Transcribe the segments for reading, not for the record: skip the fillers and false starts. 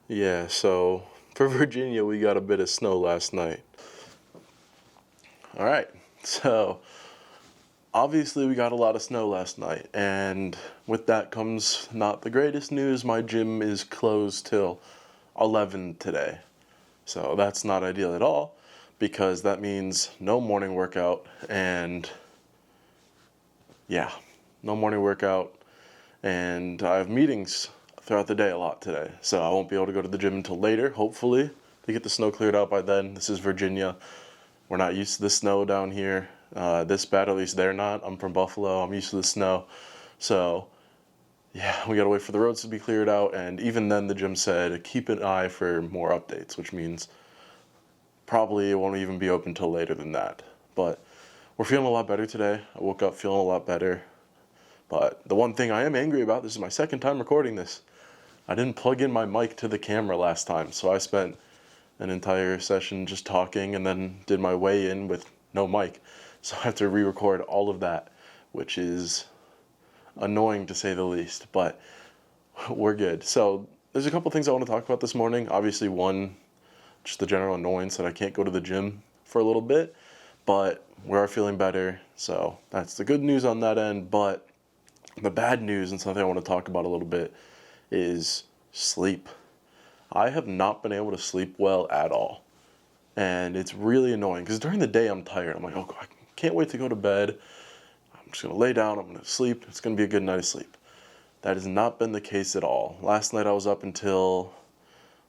Yeah, so for Virginia, we got a bit of snow last night. All right, so obviously we got a lot of snow last night, and with that comes not the greatest news. My gym is closed till 11 today. So that's not ideal at all because that means no morning workout and yeah, no morning workout. And I have meetings throughout the day a lot today. So I won't be able to go to the gym until later, hopefully, to get the snow cleared out by then. This is Virginia. We're not used to the snow down here. This bad, at least they're not. I'm from Buffalo. I'm used to the snow. So yeah, we gotta wait for the roads to be cleared out. And even then, the gym said keep an eye for more updates, which means probably it won't even be open till later than that. But we're feeling a lot better today. I woke up feeling a lot better. But the one thing I am angry about, this is my second time recording this. I didn't plug in my mic to the camera last time, so I spent an entire session just talking and then did my weigh in with no mic. So I have to re-record all of that, which is annoying to say the least, but we're good. So there's a couple things I want to talk about this morning. Obviously, one, just the general annoyance that I can't go to the gym for a little bit, but we are feeling better. So that's the good news on that end. But the bad news, and something I want to talk about a little bit, is sleep. I have not been able to sleep well at all. And it's really annoying because during the day I'm tired. I'm like, oh, I can't wait to go to bed. I'm just going to lay down. I'm going to sleep. It's going to be a good night of sleep. That has not been the case at all. Last night I was up until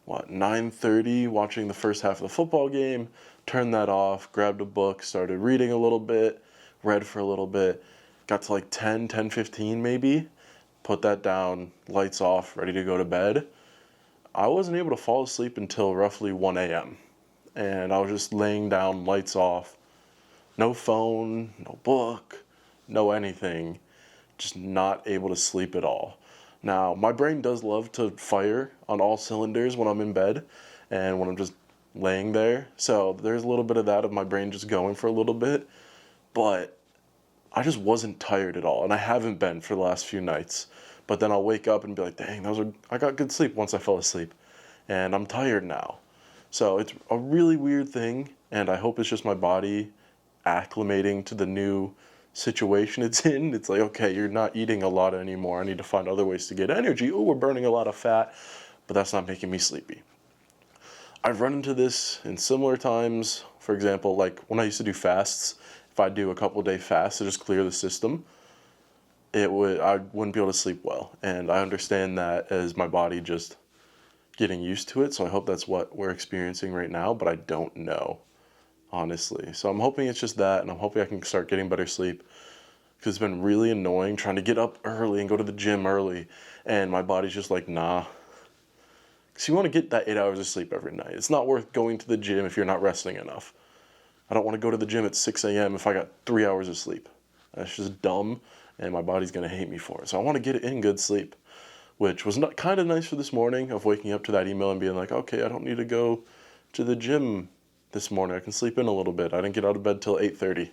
9:30 watching the first half of the football game, turned that off, grabbed a book, started reading a little bit, read for a little bit, got to like 10:15 maybe, put that down, lights off, ready to go to bed. I wasn't able to fall asleep until roughly 1 a.m. And I was just laying down, lights off, no phone, no book, no anything, just not able to sleep at all. Now, my brain does love to fire on all cylinders when I'm in bed and when I'm just laying there. So there's a little bit of that of my brain just going for a little bit, but I just wasn't tired at all, and I haven't been for the last few nights. But then I'll wake up and be like, dang, I got good sleep once I fell asleep, and I'm tired now. So it's a really weird thing, and I hope it's just my body acclimating to the new situation it's in. It's like, okay, you're not eating a lot anymore. I need to find other ways to get energy. Oh, we're burning a lot of fat, but that's not making me sleepy. I've run into this in similar times. For example, like when I used to do fasts, if I do a couple day fast to just clear the system, I wouldn't be able to sleep well. And I understand that as my body just getting used to it. So I hope that's what we're experiencing right now, but I don't know, honestly. So I'm hoping it's just that, and I'm hoping I can start getting better sleep because it's been really annoying trying to get up early and go to the gym early, and my body's just like, nah. Because you want to get that 8 hours of sleep every night. It's not worth going to the gym if you're not resting enough. I don't want to go to the gym at 6 a.m. if I got 3 hours of sleep. That's just dumb, and my body's going to hate me for it. So I want to get in good sleep, which was not kind of nice for this morning of waking up to that email and being like, okay, I don't need to go to the gym this morning. I can sleep in a little bit. I didn't get out of bed till 8:30,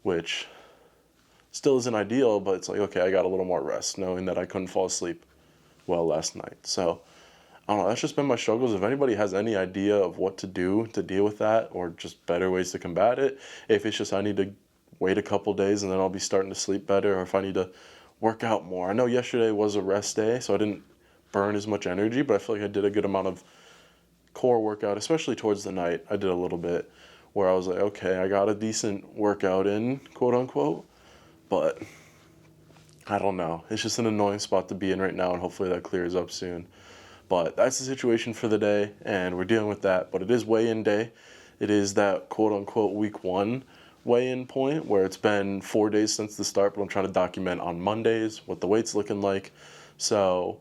which still isn't ideal, but it's like, okay, I got a little more rest knowing that I couldn't fall asleep well last night. So I don't know, that's just been my struggles. If anybody has any idea of what to do to deal with that or just better ways to combat it, if it's just I need to wait a couple days and then I'll be starting to sleep better, or if I need to work out more. I know yesterday was a rest day, so I didn't burn as much energy, but I feel like I did a good amount of core workout, especially towards the night. I did a little bit where I was like, okay, I got a decent workout in, quote unquote, but I don't know. It's just an annoying spot to be in right now, and hopefully that clears up soon. But that's the situation for the day, and we're dealing with that. But it is weigh-in day. It is that quote-unquote week one weigh-in point where it's been 4 days since the start, but I'm trying to document on Mondays what the weight's looking like. So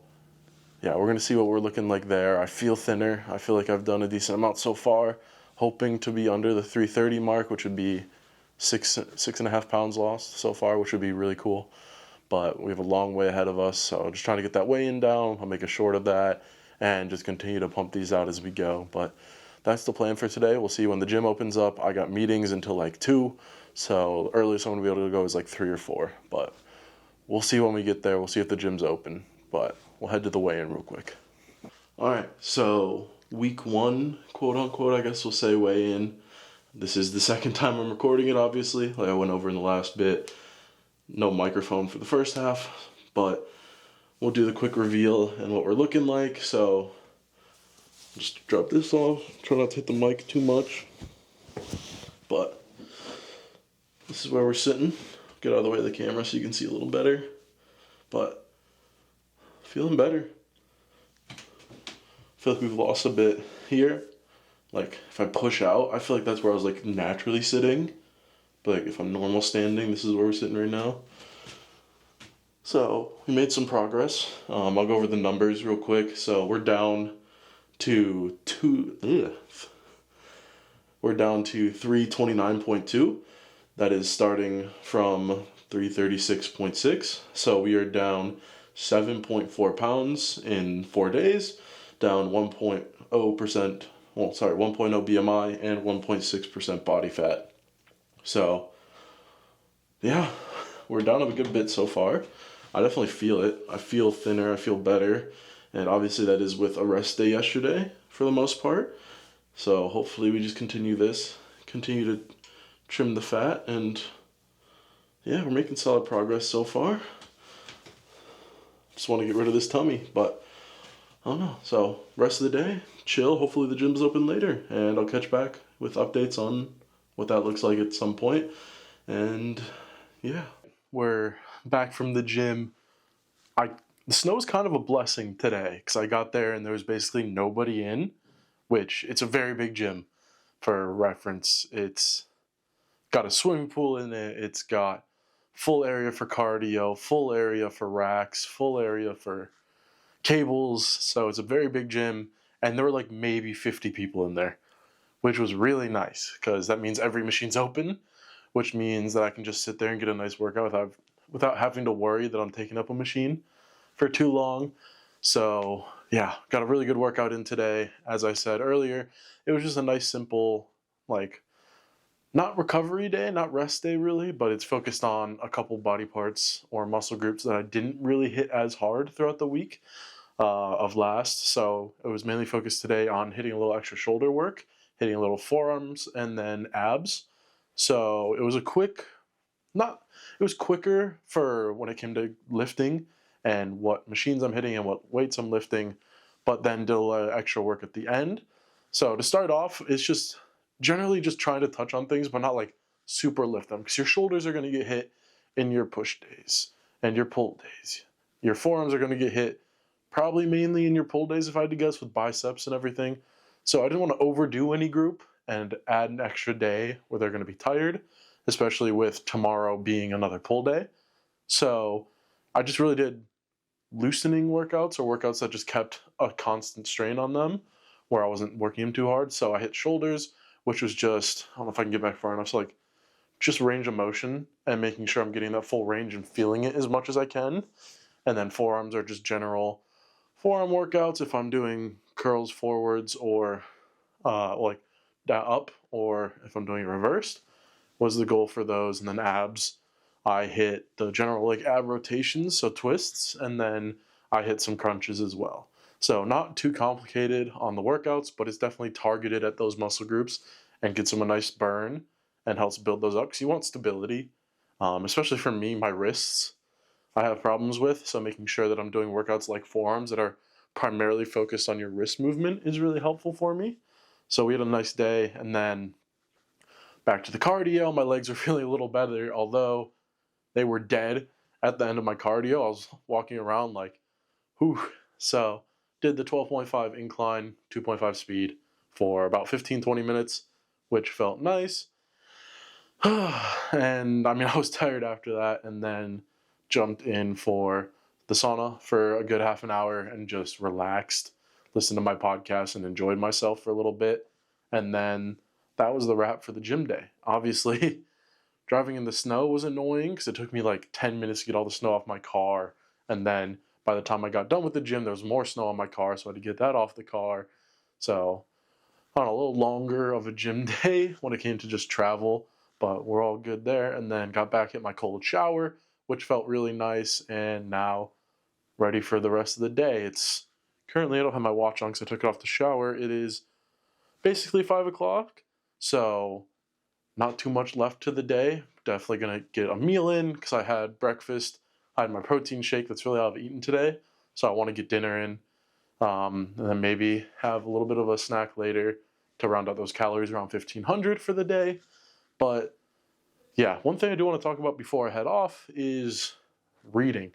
yeah, we're going to see what we're looking like there. I feel thinner. I feel like I've done a decent amount so far, hoping to be under the 330 mark, which would be 6.5 pounds lost so far, which would be really cool. But we have a long way ahead of us, so just trying to get that weigh-in down. I'll make a short of that and just continue to pump these out as we go. But that's the plan for today. We'll see when the gym opens up. I got meetings until like 2, so the earliest I'm going to be able to go is like 3 or 4. But we'll see when we get there. We'll see if the gym's open. But we'll head to the weigh-in real quick. All right, so week one, quote unquote, I guess we'll say weigh in. This is the second time I'm recording it, obviously. Like I went over in the last bit. No microphone for the first half, but we'll do the quick reveal and what we're looking like. So just drop this off. Try not to hit the mic too much. But this is where we're sitting. Get out of the way of the camera so you can see a little better. But feeling better. Feel like we've lost a bit here. Like if I push out, I feel like that's where I was like naturally sitting. But like if I'm normal standing, this is where we're sitting right now. So we made some progress. I'll go over the numbers real quick. So we're down to 329.2. That is starting from 336.6. So we are down 7.4 pounds in 4 days, down 1.0%, 1.0 BMI and 1.6% body fat. So yeah, we're down a good bit so far. I definitely feel it. I feel thinner, I feel better. And obviously that is with a rest day yesterday for the most part. So hopefully we just continue to trim the fat, and yeah, we're making solid progress so far. Just want to get rid of this tummy, but I don't know. So rest of the day, chill. Hopefully the gym's open later, and I'll catch back with updates on what that looks like at some point. And yeah, we're back from the gym. The snow's kind of a blessing today because I got there and there was basically nobody in, which it's a very big gym. For reference, it's got a swimming pool in it. It's got full area for cardio, full area for racks, full area for cables. So it's a very big gym, and there were like maybe 50 people in there, which was really nice because that means every machine's open, which means that I can just sit there and get a nice workout without having to worry that I'm taking up a machine for too long. So yeah, got a really good workout in today. As I said earlier, it was just a nice, simple, like, not recovery day, not rest day really, but it's focused on a couple body parts or muscle groups that I didn't really hit as hard throughout the week of last. So it was mainly focused today on hitting a little extra shoulder work, hitting a little forearms, and then abs. So it was it was quicker for when it came to lifting and what machines I'm hitting and what weights I'm lifting, but then did a lot of extra work at the end. So to start off, it's just generally just trying to touch on things, but not like super lift them, because your shoulders are going to get hit in your push days and your pull days. Your forearms are going to get hit probably mainly in your pull days, if I had to guess, with biceps and everything. So I didn't want to overdo any group and add an extra day where they're going to be tired, especially with tomorrow being another pull day. So I just really did loosening workouts, or workouts that just kept a constant strain on them where I wasn't working them too hard. So I hit shoulders, which was just, I don't know if I can get back far enough, so like just range of motion and making sure I'm getting that full range and feeling it as much as I can. And then forearms are just general forearm workouts if I'm doing curls forwards or like that up, or if I'm doing it reversed, was the goal for those. And then abs, I hit the general like ab rotations, so twists, and then I hit some crunches as well. So not too complicated on the workouts, but it's definitely targeted at those muscle groups and gets them a nice burn and helps build those up, because you want stability, especially for me, my wrists I have problems with. So making sure that I'm doing workouts like forearms that are primarily focused on your wrist movement is really helpful for me. So we had a nice day, and then back to the cardio. My legs are feeling a little better, although they were dead at the end of my cardio. I was walking around like, whew. So did the 12.5 incline, 2.5 speed for about 15-20 minutes, which felt nice. And I mean, I was tired after that, and then jumped in for the sauna for a good half an hour and just relaxed, listened to my podcast, and enjoyed myself for a little bit. And then that was the wrap for the gym day. Obviously, driving in the snow was annoying because it took me like 10 minutes to get all the snow off my car. And then by the time I got done with the gym, there was more snow on my car, so I had to get that off the car. So, on a little longer of a gym day when it came to just travel, but we're all good there. And then got back, hit my cold shower, which felt really nice, and now ready for the rest of the day. It's Currently, I don't have my watch on because I took it off the shower. It is basically 5 o'clock, so not too much left to the day. Definitely gonna get a meal in because I had breakfast. I had my protein shake. That's really all I've eaten today, so I want to get dinner in, and then maybe have a little bit of a snack later to round out those calories, around 1,500 for the day. But yeah, one thing I do want to talk about before I head off is reading.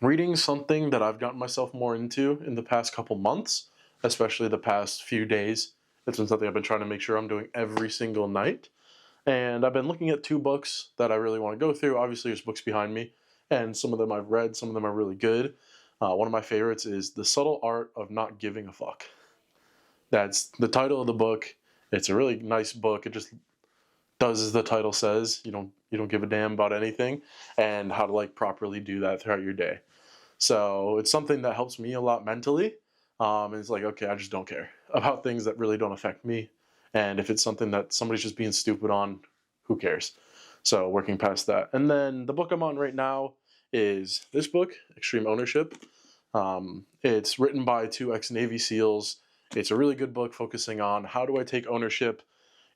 Reading is something that I've gotten myself more into in the past couple months, especially the past few days. It's been something I've been trying to make sure I'm doing every single night. And I've been looking at 2 books that I really want to go through. Obviously, there's books behind me, and some of them I've read, some of them are really good. One of my favorites is The Subtle Art of Not Giving a Fuck. That's the title of the book. It's a really nice book. It just does as the title says. You don't give a damn about anything, and how to like properly do that throughout your day. So it's something that helps me a lot mentally. And it's like, okay, I just don't care about things that really don't affect me. And if it's something that somebody's just being stupid on, who cares? So working past that. And then the book I'm on right now is this book, Extreme Ownership. It's written by 2 ex-Navy SEALs. It's a really good book focusing on how do I take ownership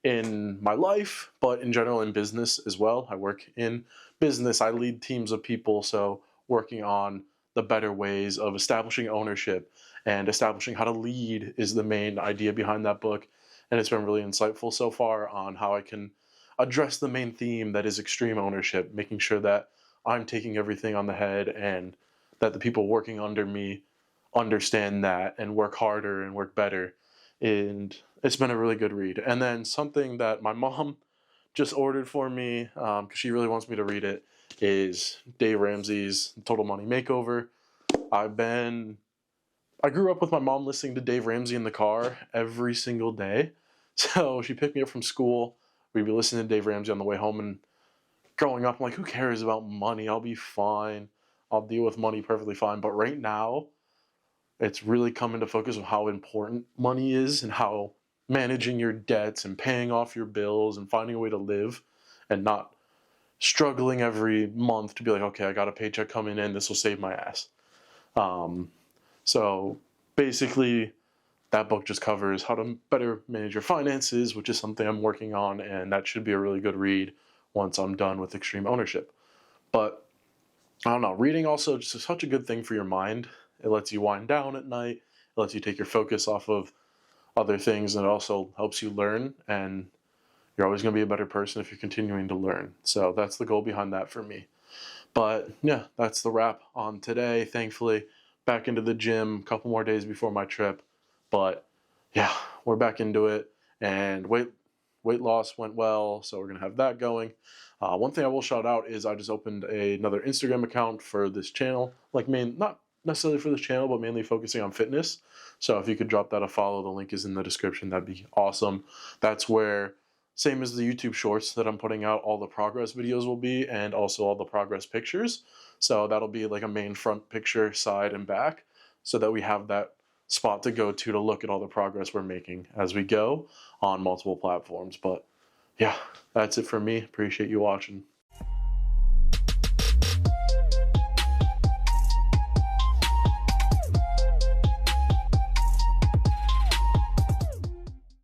in my life, but in general in business as well. I work in business. I lead teams of people, so working on the better ways of establishing ownership and establishing how to lead is the main idea behind that book. And it's been really insightful so far on how I can address the main theme that is extreme ownership, making sure that I'm taking everything on the head and that the people working under me understand that and work harder and work better. And it's been a really good read. And then something that my mom just ordered for me, because she really wants me to read it, is Dave Ramsey's Total Money Makeover. I grew up with my mom listening to Dave Ramsey in the car every single day. So she picked me up from school. We'd be listening to Dave Ramsey on the way home, and growing up, I'm like, who cares about money? I'll be fine. I'll deal with money perfectly fine. But right now, it's really come into focus of how important money is and how managing your debts and paying off your bills and finding a way to live and not struggling every month to be like, okay, I got a paycheck coming in, this will save my ass. So basically, that book just covers how to better manage your finances, which is something I'm working on, and that should be a really good read once I'm done with Extreme Ownership. But I don't know, reading also just is such a good thing for your mind. It lets you wind down at night. It lets you take your focus off of other things, and it also helps you learn. And you're always going to be a better person if you're continuing to learn. So that's the goal behind that for me. But yeah, that's the wrap on today. Thankfully, back into the gym a couple more days before my trip. But yeah, we're back into it. And weight loss went well, so we're going to have that going. One thing I will shout out is I just opened another Instagram account for this channel, not necessarily for this channel, but mainly focusing on fitness. So if you could drop that a follow, the link is in the description. That'd be awesome. That's where, same as the YouTube shorts that I'm putting out, all the progress videos will be, and also all the progress pictures. So that'll be like a main front picture, side and back, so that we have that spot to go to look at all the progress we're making as we go on multiple platforms. But yeah, that's it for me. Appreciate you watching.